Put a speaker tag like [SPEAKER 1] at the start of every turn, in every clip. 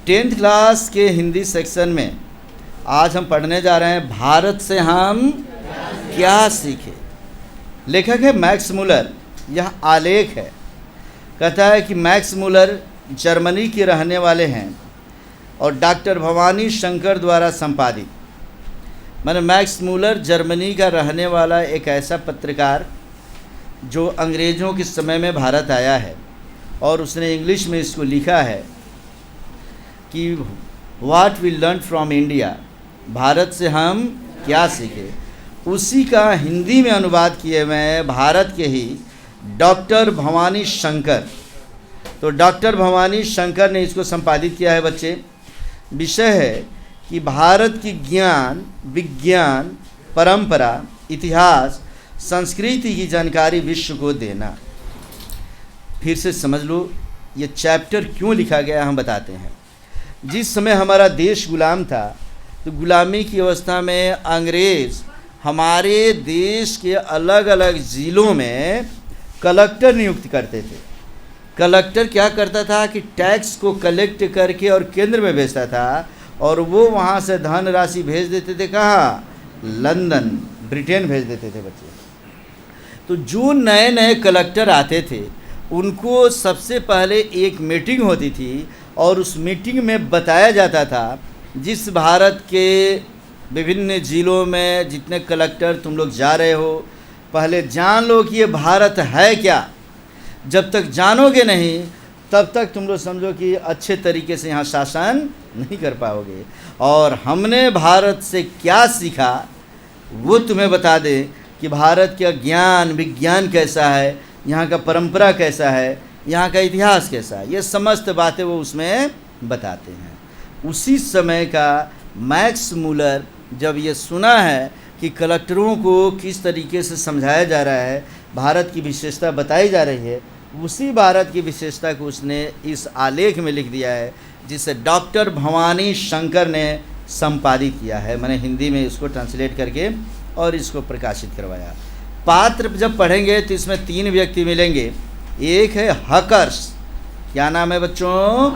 [SPEAKER 1] 10th class के Hindi section में आज हम पढ़ने जा रहे हैं भारत से हम क्या सीखे। लेखक है मैक्स मुलर। यह आलेख है, कहता है कि मैक्स मुलर जर्मनी के रहने वाले हैं और डॉक्टर भवानी शंकर द्वारा संपादित। मैंने मैक्स मुलर जर्मनी का रहने वाला एक ऐसा पत्रकार जो अंग्रेज़ों के समय में भारत आया है और उसने इंग्लिश में इसको लिखा है कि what we learn from India, भारत से हम क्या सीखे। उसी का हिंदी में अनुवाद किए हुए हैं भारत के ही डॉक्टर भवानी शंकर। तो डॉक्टर भवानी शंकर ने इसको संपादित किया है बच्चे। विषय है कि भारत की ज्ञान, विज्ञान, परंपरा, इतिहास, संस्कृति की जानकारी विश्व को देना। फिर से समझ लो ये चैप्टर क्यों लिखा गया, हम बताते हैं। जिस समय हमारा देश गुलाम था तो गुलामी की अवस्था में अंग्रेज़ हमारे देश के अलग अलग ज़िलों में कलेक्टर नियुक्त करते थे। कलेक्टर क्या करता था कि टैक्स को कलेक्ट करके और केंद्र में भेजता था और वो वहाँ से धन राशि भेज देते थे। कहाँ? लंदन, ब्रिटेन भेज देते थे बच्चे। तो जो नए नए कलेक्टर आते थे उनको सबसे पहले एक मीटिंग होती थी और उस मीटिंग में बताया जाता था जिस भारत के विभिन्न ज़िलों में जितने कलेक्टर तुम लोग जा रहे हो, पहले जान लो कि ये भारत है क्या। जब तक जानोगे नहीं तब तक तुम लोग समझो कि अच्छे तरीके से यहाँ शासन नहीं कर पाओगे। और हमने भारत से क्या सीखा वो तुम्हें बता दें कि भारत का ज्ञान, विज्ञान कैसा है, यहाँ का परंपरा कैसा है, यहाँ का इतिहास कैसा है, ये समस्त बातें वो उसमें बताते हैं। उसी समय का मैक्स मुलर जब ये सुना है कि कलेक्टरों को किस तरीके से समझाया जा रहा है, भारत की विशेषता बताई जा रही है, उसी भारत की विशेषता को उसने इस आलेख में लिख दिया है जिसे डॉक्टर भवानी शंकर ने संपादित किया है। मैंने हिंदी में इसको ट्रांसलेट करके और इसको प्रकाशित करवाया। पात्र जब पढ़ेंगे तो इसमें 3 व्यक्ति मिलेंगे। एक है हकर्स, क्या नाम है बच्चों?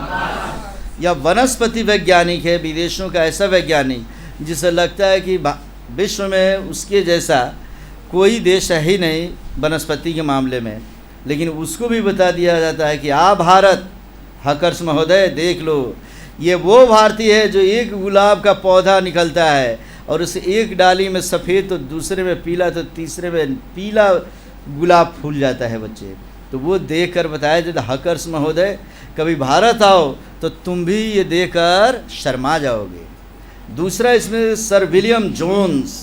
[SPEAKER 1] यह वनस्पति वैज्ञानिक है, विदेशों का ऐसा वैज्ञानिक जिसे लगता है कि विश्व में उसके जैसा कोई देश है ही नहीं वनस्पति के मामले में। लेकिन उसको भी बता दिया जाता है कि भारत, हकर्स महोदय देख लो, ये वो भारतीय है जो एक गुलाब का पौधा निकलता है और उस एक डाली में सफ़ेद तो दूसरे में पीला तो तीसरे में पीला गुलाब फूल जाता है बच्चे। तो वो देख कर बताया जाता, हकर्स महोदय कभी भारत आओ तो तुम भी ये देखकर शर्मा जाओगे। दूसरा इसमें सर विलियम जोन्स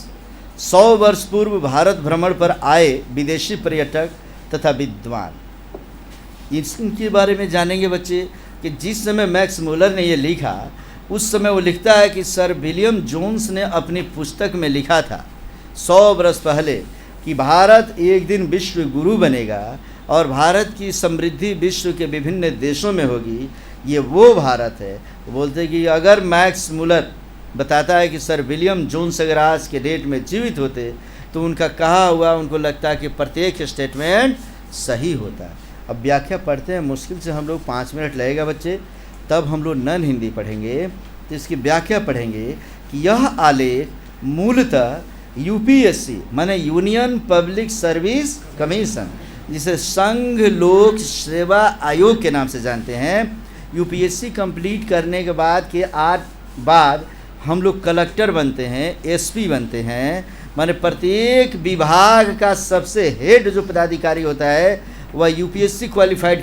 [SPEAKER 1] 100 वर्ष पूर्व भारत भ्रमण पर आए विदेशी पर्यटक तथा विद्वान। इनके बारे में जानेंगे बच्चे कि जिस समय मैक्स मुलर ने ये लिखा उस समय वो लिखता है कि सर विलियम जोन्स ने अपनी पुस्तक में लिखा था 100 वर्ष पहले कि भारत एक दिन विश्व गुरु बनेगा और भारत की समृद्धि विश्व के विभिन्न देशों में होगी। ये वो भारत है। वो बोलते हैं कि अगर मैक्स मुलर बताता है कि सर विलियम जोन्स अगर आज के डेट में जीवित होते तो उनका कहा हुआ उनको लगता है कि प्रत्येक स्टेटमेंट सही होता है। अब व्याख्या पढ़ते हैं, मुश्किल से हम लोग 5 मिनट लगेगा बच्चे, तब हम लोग नन हिंदी पढ़ेंगे तो इसकी व्याख्या पढ़ेंगे कि यह आलेख मूलतः यूपीएससी माने यूनियन पब्लिक सर्विस कमीशन, जिसे संघ लोक सेवा आयोग के नाम से जानते हैं, यूपीएससी कंप्लीट करने के बाद हम लोग कलेक्टर बनते हैं, एसपी बनते हैं। माने प्रत्येक विभाग का सबसे हेड जो पदाधिकारी होता है वह यूपीएससी क्वालिफाइड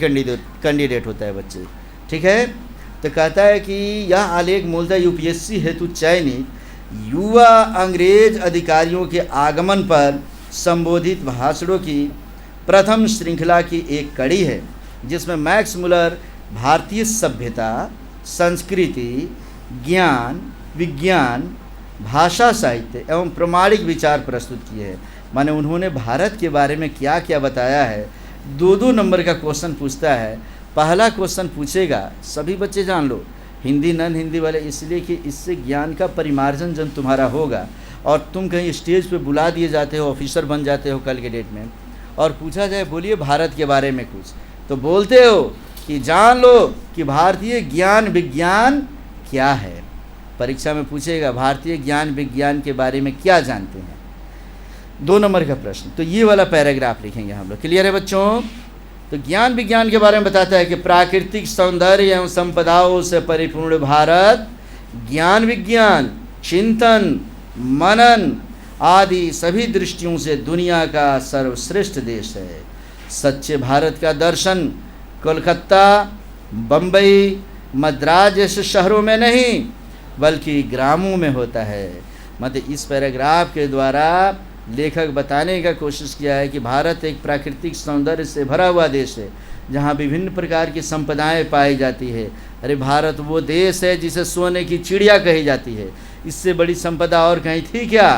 [SPEAKER 1] कैंडिडेट होता है बच्चे। ठीक है, तो कहता है कि यह आलेख मूलतः यूपीएससी हेतु चयनित युवा अंग्रेज अधिकारियों के आगमन पर संबोधित भाषणों की प्रथम श्रृंखला की एक कड़ी है जिसमें मैक्स मुलर भारतीय सभ्यता, संस्कृति, ज्ञान, विज्ञान, भाषा, साहित्य एवं प्रमाणिक विचार प्रस्तुत किए हैं। माने उन्होंने भारत के बारे में क्या क्या बताया है। 2-2 नंबर का क्वेश्चन पूछता है। पहला क्वेश्चन पूछेगा, सभी बच्चे जान लो, हिंदी नन हिंदी वाले, इसलिए कि इससे ज्ञान का परिमार्जन जब तुम्हारा होगा और तुम कहीं स्टेज पे बुला दिए जाते हो, ऑफिसर बन जाते हो कल के डेट में, और पूछा जाए बोलिए भारत के बारे में कुछ, तो बोलते हो कि जान लो कि भारतीय ज्ञान, विज्ञान क्या है। परीक्षा में पूछेगा भारतीय ज्ञान विज्ञान के बारे में क्या जानते हैं, 2 नंबर का प्रश्न। तो ये वाला पैराग्राफ लिखेंगे हम लोग। क्लियर है बच्चों? तो ज्ञान विज्ञान के बारे में बताता है कि प्राकृतिक सौंदर्य एवं संपदाओं से परिपूर्ण भारत ज्ञान विज्ञान, चिंतन, मनन आदि सभी दृष्टियों से दुनिया का सर्वश्रेष्ठ देश है। सच्चे भारत का दर्शन कोलकाता, बम्बई, मद्रास जैसे शहरों में नहीं बल्कि ग्रामों में होता है। मतलब इस पैराग्राफ के द्वारा लेखक बताने का कोशिश किया है कि भारत एक प्राकृतिक सौंदर्य से भरा हुआ देश है जहाँ विभिन्न प्रकार की संपदाएं पाई जाती है। अरे भारत वो देश है जिसे सोने की चिड़िया कही जाती है। इससे बड़ी संपदा और कहीं थी क्या?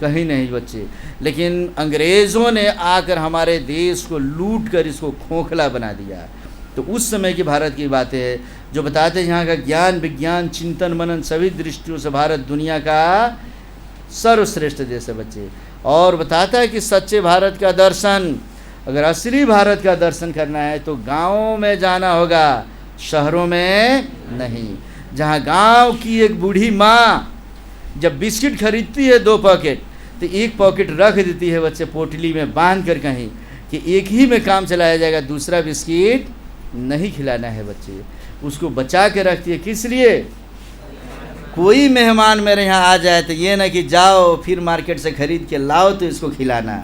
[SPEAKER 1] कहीं नहीं बच्चे। लेकिन अंग्रेज़ों ने आकर हमारे देश को लूट कर इसको खोखला बना दिया। तो उस समय की भारत की बातें है जो बताते हैं यहाँ का ज्ञान विज्ञान, चिंतन, मनन सभी दृष्टियों से भारत दुनिया का सर्वश्रेष्ठ देश है बच्चे। और बताता है कि सच्चे भारत का दर्शन, अगर असली भारत का दर्शन करना है तो गाँव में जाना होगा, शहरों में नहीं। जहाँ गांव की एक बूढ़ी माँ जब बिस्किट खरीदती है 2 पॉकेट तो 1 पॉकेट रख देती है बच्चे पोटली में बांध कर कहीं कि एक ही में काम चलाया जाएगा, दूसरा बिस्किट नहीं खिलाना है बच्चे। उसको बचा के रखती है, किस लिए? कोई मेहमान मेरे यहाँ आ जाए तो ये ना कि जाओ फिर मार्केट से ख़रीद के लाओ तो इसको खिलाना।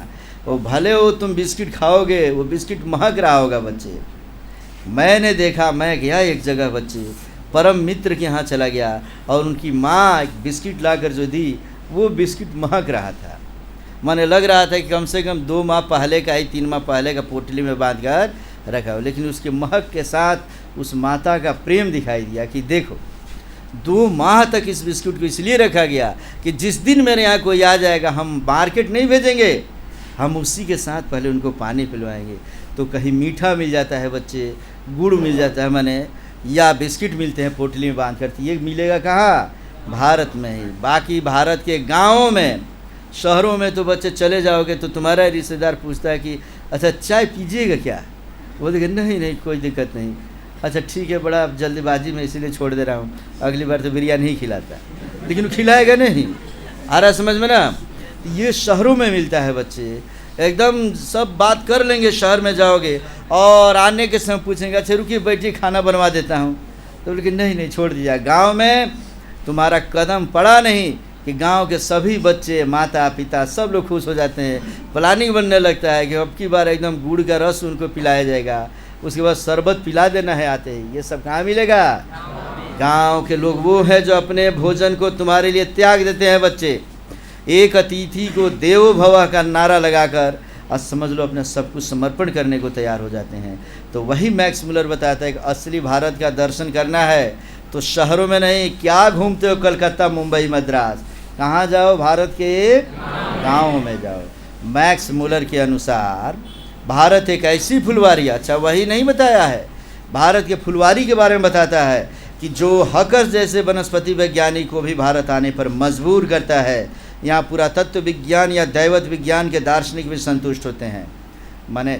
[SPEAKER 1] वो भले हो तुम बिस्किट खाओगे, वो बिस्किट महक रहा होगा बच्चे। मैंने देखा, मैं गया एक जगह बच्चे, परम मित्र के यहाँ चला गया और उनकी माँ एक बिस्किट लाकर जो दी वो बिस्किट महक रहा था। माने लग रहा था कि कम से कम 2 माह पहले का ही, 3 माह पहले का पोटली में बांध कर रखा हो। लेकिन उसके महक के साथ उस माता का प्रेम दिखाई दिया कि देखो 2 माह तक इस बिस्कुट को इसलिए रखा गया कि जिस दिन मेरे यहाँ कोई आ जाएगा हम मार्केट नहीं भेजेंगे, हम उसी के साथ पहले उनको पानी पिलवाएंगे। तो कहीं मीठा मिल जाता है बच्चे, गुड़ मिल जाता है माने, या बिस्किट मिलते हैं पोटली में बांध कर। ये मिलेगा कहाँ? भारत में ही। बाकी भारत के गाँवों में, शहरों में तो बच्चे चले जाओगे तो तुम्हारा रिश्तेदार पूछता है कि अच्छा चाय पीजिएगा क्या? वो देखे नहीं नहीं कोई दिक्कत नहीं, अच्छा ठीक है, बड़ा जल्दीबाजी में इसीलिए छोड़ दे रहा हूँ, अगली बार तो बिरयानी ही खिलाता। लेकिन वो खिलाएगा नहीं। आ रहा समझ में ना? ये शहरों में मिलता है बच्चे, एकदम सब बात कर लेंगे। शहर में जाओगे और आने के समय पूछेंगे अच्छा रुकिए बैठिए खाना बनवा देता हूँ, तो लेकिन नहीं नहीं छोड़ दीजिए। गाँव में तुम्हारा कदम पड़ा नहीं कि गांव के सभी बच्चे, माता पिता सब लोग खुश हो जाते हैं। प्लानिंग बनने लगता है कि अब की बार एकदम गुड़ का रस उनको पिलाया जाएगा, उसके बाद शरबत पिला देना है आते ही। ये सब कहाँ मिलेगा? गांव के लोग वो हैं जो अपने भोजन को तुम्हारे लिए त्याग देते हैं बच्चे। एक अतिथि को देवो भव का नारा लगाकर और समझ लो अपने सब कुछ समर्पण करने को तैयार हो जाते हैं। तो वही मैक्स मुलर बताता है कि असली भारत का दर्शन करना है तो शहरों में नहीं, क्या घूमते हो कलकत्ता, मुंबई, मद्रास, कहाँ जाओ? भारत के गाँव में जाओ। मैक्स मुलर के अनुसार भारत एक ऐसी फुलवारी, अच्छा वही नहीं बताया है, भारत के फुलवारी के बारे में बताता है कि जो हकस जैसे वनस्पति वैज्ञानिक को भी भारत आने पर मजबूर करता है। यहाँ पुरातत्व विज्ञान या दैवत विज्ञान के दार्शनिक भी संतुष्ट होते हैं। माने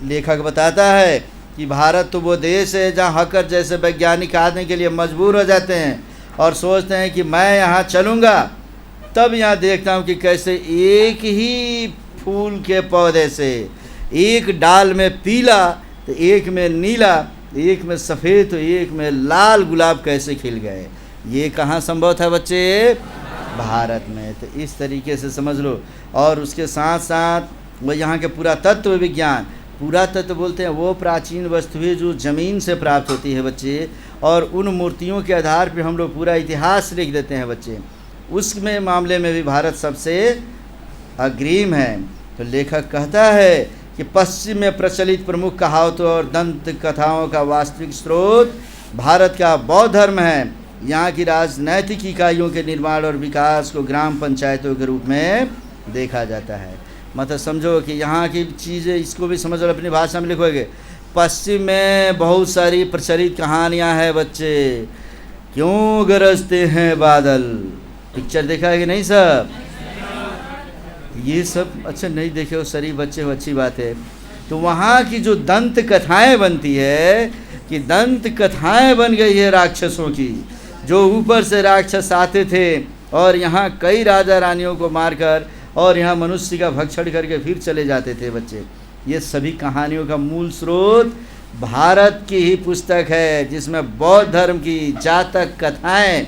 [SPEAKER 1] लेखक बताता है कि भारत तो वो देश है जहाँ हकर जैसे वैज्ञानिक आने के लिए मजबूर हो जाते हैं और सोचते हैं कि मैं यहाँ चलूँगा तब यहाँ देखता हूँ कि कैसे एक ही फूल के पौधे से एक डाल में पीला तो एक में नीला, एक में सफ़ेद तो एक में लाल गुलाब कैसे खिल गए। ये कहाँ संभव था बच्चे? भारत में। तो इस तरीके से समझ लो। और उसके साथ साथ वो यहाँ के पुरातत्व विज्ञान, पुरातत्व बोलते हैं वो प्राचीन वस्तुएं जो ज़मीन से प्राप्त होती है बच्चे, और उन मूर्तियों के आधार पर हम लोग पूरा इतिहास लिख देते हैं बच्चे। उसमें मामले में भी भारत सबसे अग्रिम है। तो लेखक कहता है कि पश्चिम में प्रचलित प्रमुख कहावतों और दंत कथाओं का वास्तविक स्रोत भारत का बौद्ध धर्म है। यहाँ की राजनैतिक इकाइयों के निर्माण और विकास को ग्राम पंचायतों के रूप में देखा जाता है। मतलब समझो कि यहाँ की चीज़ें, इसको भी समझो, अपनी भाषा में लिखोगे। पश्चिम में बहुत सारी प्रचलित कहानियाँ हैं बच्चे, क्यों गरजते हैं बादल, पिक्चर देखा है कि नहीं सब? ये सब अच्छा नहीं देखे हो शरीफ बच्चे हो, अच्छी बात है। तो वहाँ की जो दंत कथाएं बनती है कि दंत कथाएं बन गई है राक्षसों की, जो ऊपर से राक्षस आते थे और यहाँ कई राजा रानियों को मारकर और यहाँ मनुष्य का भक्षण करके फिर चले जाते थे बच्चे। ये सभी कहानियों का मूल स्रोत भारत की ही पुस्तक है, जिसमें बौद्ध धर्म की जातक कथाएं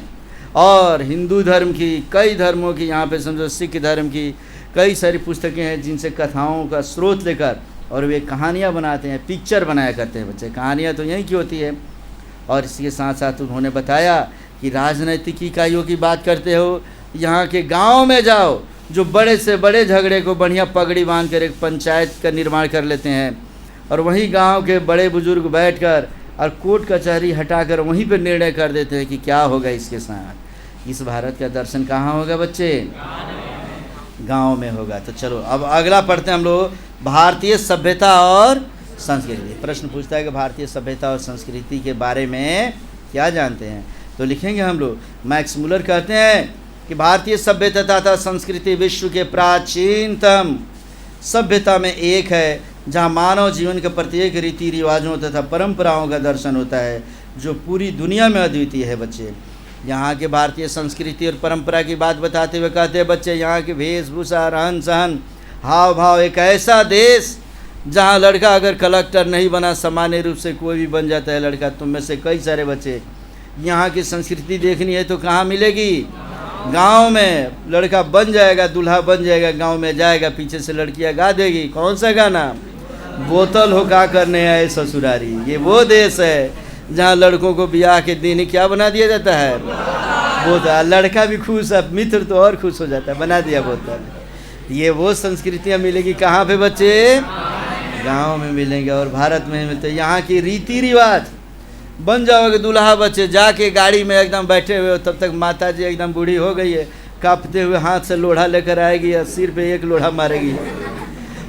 [SPEAKER 1] और हिंदू धर्म की, कई धर्मों की, यहाँ पे समझो सिख धर्म की कई सारी पुस्तकें हैं जिनसे कथाओं का स्रोत लेकर और वे कहानियाँ बनाते हैं, पिक्चर बनाया करते हैं बच्चे। कहानियाँ तो यहीं की होती है। और इसके साथ साथ उन्होंने बताया कि राजनीतिक इकाइयों की बात करते हो, यहाँ के गांव में जाओ, जो बड़े से बड़े झगड़े को बढ़िया पगड़ी बांध कर एक पंचायत का निर्माण कर लेते हैं और वहीं गांव के बड़े बुजुर्ग बैठकर और कोर्ट कचहरी हटाकर वहीं पर निर्णय कर देते हैं कि क्या होगा इसके साथ। इस भारत का दर्शन कहाँ होगा बच्चे? गांव में होगा। तो चलो अब अगला पढ़ते हैं हम लोग, भारतीय सभ्यता और संस्कृति। प्रश्न पूछता है कि भारतीय सभ्यता और संस्कृति के बारे में क्या जानते हैं? तो लिखेंगे हम लोग, मैक्स मुलर कहते हैं कि भारतीय सभ्यता तथा संस्कृति विश्व के प्राचीनतम सभ्यता में एक है, जहाँ मानव जीवन के प्रत्येक रीति रिवाजों तथा परंपराओं का दर्शन होता है, जो पूरी दुनिया में अद्वितीय है बच्चे। यहाँ के भारतीय संस्कृति और परंपरा की बात बताते हुए कहते हैं बच्चे, यहाँ के वेशभूषा, रहन सहन, हाव भाव, एक ऐसा देश जहाँ लड़का अगर कलेक्टर नहीं बना, सामान्य रूप से कोई भी बन जाता है लड़का। तुम में से कई सारे बच्चे यहाँ की संस्कृति देखनी है तो कहाँ मिलेगी? गांव में। लड़का बन जाएगा, दूल्हा बन जाएगा, गांव में जाएगा, पीछे से लड़कियां गा देगी। कौन सा गाना? बोतल हो का करने आए ससुरारी। ये वो देश है जहाँ लड़कों को ब्याह के दिन ही क्या बना दिया जाता है? बोतल। लड़का भी खुश है, मित्र तो और खुश हो जाता है, बना दिया बोतल। ये वो संस्कृतियाँ मिलेगी कहाँ पे बच्चे? गांव में मिलेंगे और भारत में मिलते। यहाँ की रीति रिवाज, बन जाओगे दूल्हा बच्चे, जाके गाड़ी में एकदम बैठे हुए हो, तब तक माता जी एकदम बूढ़ी हो गई है, कांपते हुए हाथ से लोढ़ा लेकर आएगी और सिर पे एक लोढ़ा मारेगी।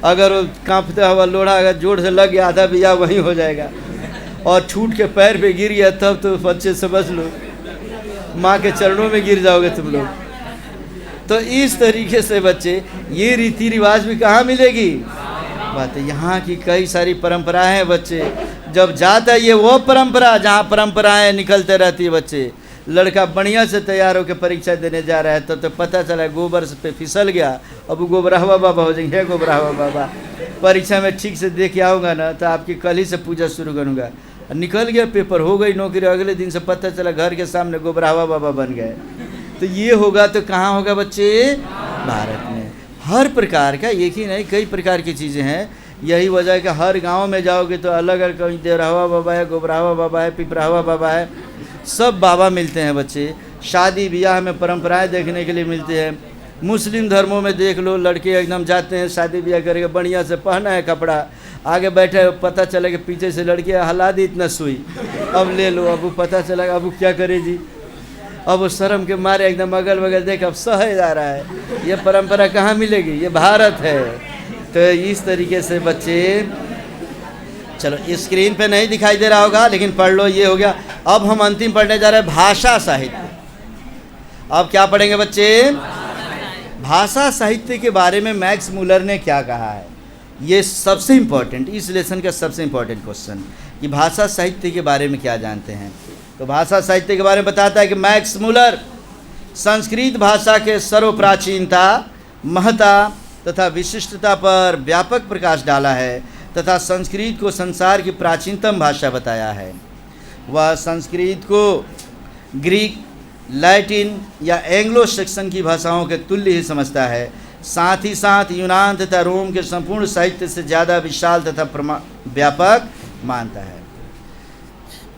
[SPEAKER 1] अगर वो कांपता हुआ लोढ़ा अगर जोर से लग गया, आधा बिया वहीं हो जाएगा। और छूट के पैर पे गिर गया तब तो बच्चे समझ लो माँ के चरणों में गिर जाओगे तुम लोग। तो इस तरीके से बच्चे ये रीति रिवाज भी कहाँ मिलेगी? बात है, यहाँ की कई सारी परंपराएं हैं बच्चे। जब जाता है ये वो परंपरा जहाँ परंपराएं निकलते रहती है बच्चे। लड़का बढ़िया से तैयार होकर परीक्षा देने जा रहा है तो पता चला गोबर पे फिसल गया, अब गोबराहवा बाबा हो जाएंगे। गोबराहवा बाबा, परीक्षा में ठीक से दे के आऊँगा ना तो आपकी कल ही से पूजा शुरू करूँगा। निकल गया पेपर, हो गई नौकरी, अगले दिन से पता चला घर के सामने गोबराहवा बाबा बन गए। तो ये होगा तो कहाँ होगा बच्चे? भारत में। हर प्रकार का, एक ही नहीं कई प्रकार की चीज़ें हैं। यही वजह है कि हर गांव में जाओगे तो अलग अलग, कहीं देवरावा बाबा है, गोबरावा बाबा है, पिपरावा बाबा है, सब बाबा मिलते हैं बच्चे। शादी ब्याह में परंपराएं देखने के लिए मिलते हैं। मुस्लिम धर्मों में देख लो, लड़के एकदम जाते हैं शादी ब्याह करके, बढ़िया से पहना है कपड़ा, आगे बैठे, पता चला कि पीछे से लड़कियाँ हला दी इतना सुई, अब ले लो। अब पता चला अब क्या करे जी, अब वो शर्म के मारे एकदम अगल बगल देख अब सहे जा रहा है। ये परंपरा कहाँ मिलेगी? ये भारत है। तो इस तरीके से बच्चे, चलो स्क्रीन पे नहीं दिखाई दे रहा होगा लेकिन पढ़ लो, ये हो गया। अब हम अंतिम पढ़ने जा रहे हैं भाषा साहित्य। अब क्या पढ़ेंगे बच्चे? भाषा साहित्य के बारे में मैक्स मुलर ने क्या कहा है, ये सबसे इम्पोर्टेंट, इस लेसन का सबसे इम्पोर्टेंट क्वेश्चन कि भाषा साहित्य के बारे में क्या जानते हैं। तो भाषा साहित्य के बारे में बताता है कि मैक्स मुलर संस्कृत भाषा के सर्वप्राचीनता, महत्ता तथा विशिष्टता पर व्यापक प्रकाश डाला है तथा संस्कृत को संसार की प्राचीनतम भाषा बताया है। वह संस्कृत को ग्रीक, लैटिन या एंग्लो सेक्सन की भाषाओं के तुल्य ही समझता है। साथ ही साथ यूनान तथा रोम के संपूर्ण साहित्य से ज़्यादा विशाल तथा व्यापक मानता है।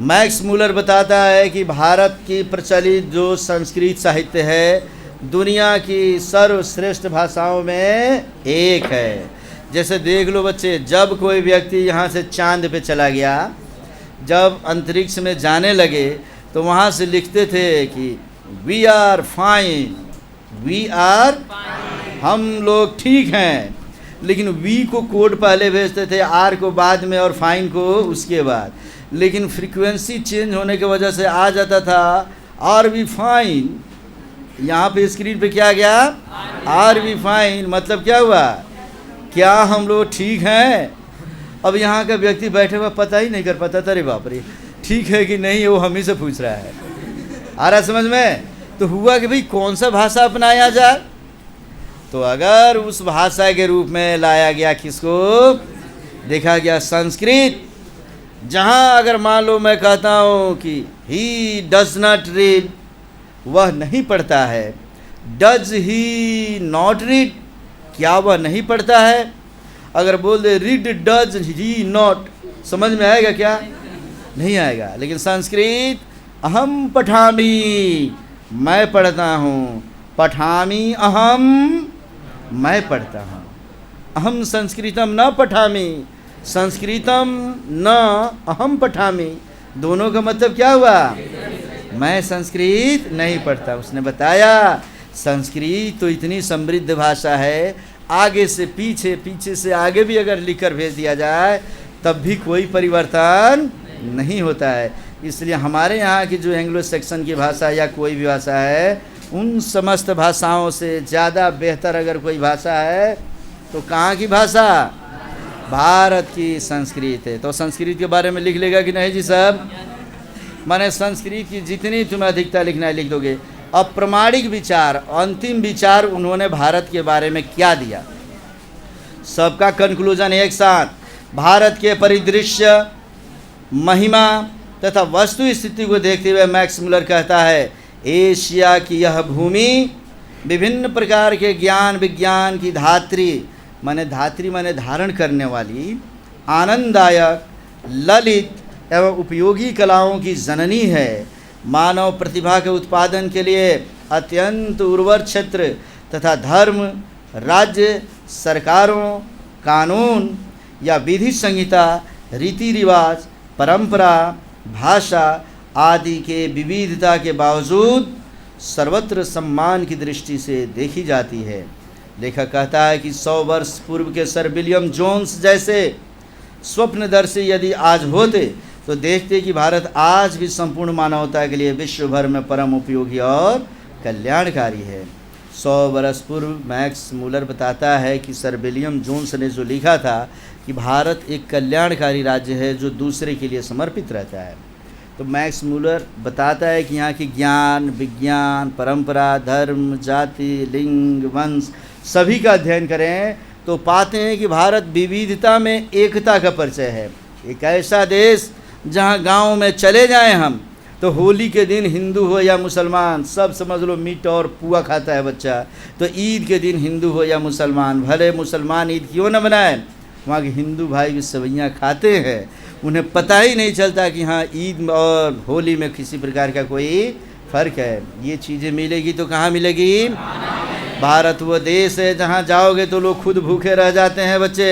[SPEAKER 1] मैक्स मुलर बताता है कि भारत की प्रचलित जो संस्कृत साहित्य है दुनिया की सर्वश्रेष्ठ भाषाओं में एक है। जैसे देख लो बच्चे, जब कोई व्यक्ति यहाँ से चांद पे चला गया, जब अंतरिक्ष में जाने लगे तो वहाँ से लिखते थे कि we are fine, we are, हम लोग ठीक हैं। लेकिन वी को कोड पहले भेजते थे, आर को बाद में और फाइन को उसके बाद। लेकिन फ्रीक्वेंसी चेंज होने की वजह से आ जाता था आर वी फाइन। यहाँ पे स्क्रीन पे क्या गया? Are we fine. मतलब क्या हुआ? क्या हम लोग ठीक हैं? अब यहाँ का व्यक्ति बैठे हुआ पता ही नहीं कर पाता था, अरे बाप रे ठीक है कि नहीं, वो हम ही से पूछ रहा है। आ रहा समझ में? तो हुआ कि भाई कौन सा भाषा अपनाया जाए, तो अगर उस भाषा के रूप में लाया गया किसको, देखा गया संस्कृत। जहाँ अगर मान लो मैं कहता हूँ कि ही डज नॉट रीड, वह नहीं पढ़ता है, डज ही नॉट रीड, क्या वह नहीं पढ़ता है? अगर बोल they read does he not, समझ में आएगा क्या? नहीं आएगा। लेकिन संस्कृत अहम पठामी, मैं पढ़ता हूँ, पठामी अहम, मैं पढ़ता हूँ। अहम संस्कृतम न पठामी, संस्कृतम न अहम पठामी, दोनों का मतलब क्या हुआ? मैं संस्कृत नहीं पढ़ता। उसने बताया संस्कृत तो इतनी समृद्ध भाषा है, आगे से पीछे, पीछे से आगे भी अगर लिखकर भेज दिया जाए तब भी कोई परिवर्तन नहीं होता है। इसलिए हमारे यहाँ की जो एंग्लो सेक्शन की भाषा या कोई भी भाषा है, उन समस्त भाषाओं से ज़्यादा बेहतर अगर कोई भाषा है तो कहाँ की भाषा? भारत की संस्कृत है। तो संस्कृत के बारे में लिख लेगा कि नहीं जी सब? माने संस्कृत की जितनी तुम्हें अधिकता लिखना है लिख दोगे। अप्रमाणिक विचार, अंतिम विचार उन्होंने भारत के बारे में क्या दिया, सबका कंक्लूजन एक साथ। भारत के परिदृश्य, महिमा तथा वस्तु स्थिति को देखते हुए मैक्स मुलर कहता है, एशिया की यह भूमि विभिन्न प्रकार के ज्ञान विज्ञान की धात्री, माने धात्री माने धारण करने वाली, आनंददायक, ललित एवं उपयोगी कलाओं की जननी है। मानव प्रतिभा के उत्पादन के लिए अत्यंत उर्वर क्षेत्र तथा धर्म, राज्य, सरकारों, कानून या विधि संहिता, रीति रिवाज, परंपरा, भाषा आदि के विविधता के बावजूद सर्वत्र सम्मान की दृष्टि से देखी जाती है। लेखक कहता है कि 100 वर्ष पूर्व के सर विलियम जोन्स जैसे स्वप्नदर्शी यदि आज होते तो देखते कि भारत आज भी संपूर्ण मानवता के लिए विश्व भर में परम उपयोगी और कल्याणकारी है। 100 वर्ष पूर्व मैक्स मुलर बताता है कि सर विलियम जोन्स ने जो लिखा था कि भारत एक कल्याणकारी राज्य है जो दूसरे के लिए समर्पित रहता है। तो मैक्स मुलर बताता है कि यहाँ की ज्ञान विज्ञान, परंपरा, धर्म, जाति, लिंग, वंश सभी का अध्ययन करें तो पाते हैं कि भारत विविधता में एकता का परिचय है। एक ऐसा देश जहाँ गांव में चले जाएं हम तो होली के दिन हिंदू हो या मुसलमान सब समझ लो मीट और पुआ खाता है बच्चा। तो ईद के दिन हिंदू हो या मुसलमान, भले मुसलमान ईद क्यों न बनाए, वहाँ के हिंदू भाई भी सेवइयाँ खाते हैं। उन्हें पता ही नहीं चलता कि हाँ ईद और होली में किसी प्रकार का कोई फ़र्क है। ये चीज़ें मिलेगी तो कहाँ मिलेगी? भारत वो देश है जहाँ जाओगे तो लोग खुद भूखे रह जाते हैं बच्चे।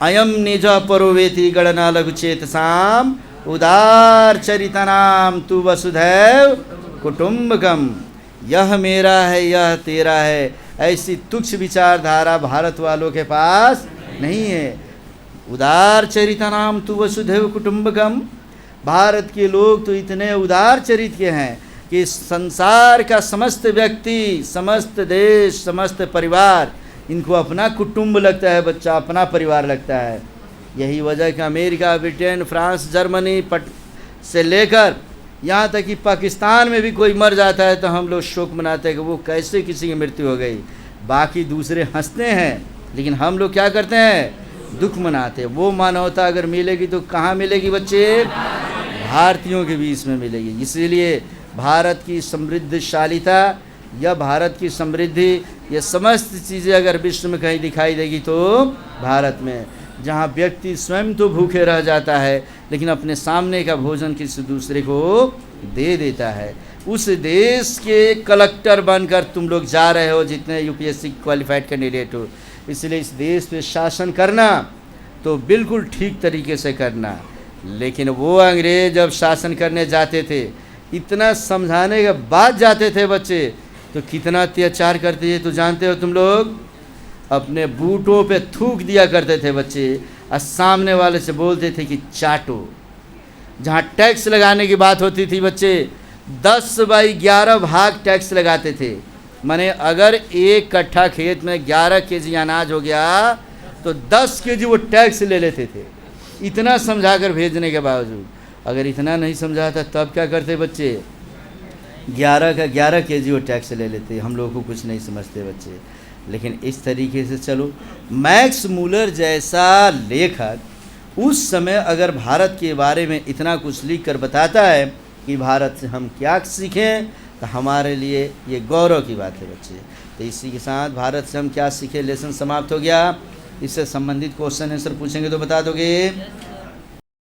[SPEAKER 1] अयम निज परोवेति गणना लघु चेतसाम उदार चरितनाम तु वसुधैव कुटुम्बकम, यह मेरा है यह तेरा है, ऐसी तुच्छ विचारधारा भारत वालों के पास नहीं है। उदार चरितनाम तु वसुधैव कुटुम्बकम, भारत के लोग तो इतने उदार चरित के हैं कि संसार का समस्त व्यक्ति, समस्त देश, समस्त परिवार इनको अपना कुटुंब लगता है बच्चा, अपना परिवार लगता है। यही वजह कि अमेरिका, ब्रिटेन, फ्रांस, जर्मनी से लेकर यहाँ तक कि पाकिस्तान में भी कोई मर जाता है तो हम लोग शोक मनाते हैं कि वो कैसे किसी की मृत्यु हो गई। बाकी दूसरे हंसते हैं लेकिन हम लोग क्या करते हैं? दुख मनाते हैं। वो मानवता अगर मिलेगी तो कहाँ मिलेगी बच्चे? भारतीयों के बीच में मिलेगी। इसीलिए भारत की समृद्धशालिता या भारत की समृद्धि, ये समस्त चीज़ें अगर विश्व में कहीं दिखाई देगी तो भारत में, जहाँ व्यक्ति स्वयं तो भूखे रह जाता है लेकिन अपने सामने का भोजन किसी दूसरे को दे देता है। उस देश के कलेक्टर बनकर तुम लोग जा रहे हो जितने यूपीएससी क्वालिफाइड कैंडिडेट हो। इसलिए इस देश पे शासन करना तो बिल्कुल ठीक तरीके से करना। लेकिन वो अंग्रेज जब शासन करने जाते थे, इतना समझाने के बाद जाते थे बच्चे, तो कितना अत्याचार करते थे तो जानते हो तुम लोग? अपने बूटों पे थूक दिया करते थे बच्चे और सामने वाले से बोलते थे कि चाटो। जहाँ टैक्स लगाने की बात होती थी बच्चे, 10/11 भाग टैक्स लगाते थे। माने अगर एक कट्ठा खेत में 11 केजी अनाज हो गया तो 10 केजी वो टैक्स ले लेते थे। इतना समझा कर भेजने के बावजूद अगर इतना नहीं समझा था तब क्या करते बच्चे? 11 का 11 केजी वो टैक्स ले लेते, हम लोगों को कुछ नहीं समझते बच्चे। लेकिन इस तरीके से चलो, मैक्स मूलर जैसा लेखक उस समय अगर भारत के बारे में इतना कुछ लिख कर बताता है कि भारत से हम क्या सीखें, तो हमारे लिए ये गौरव की बात है बच्चे। तो इसी के साथ भारत से हम क्या सीखे लेसन समाप्त हो गया। इससे संबंधित क्वेश्चन आंसर पूछेंगे तो बता दोगे?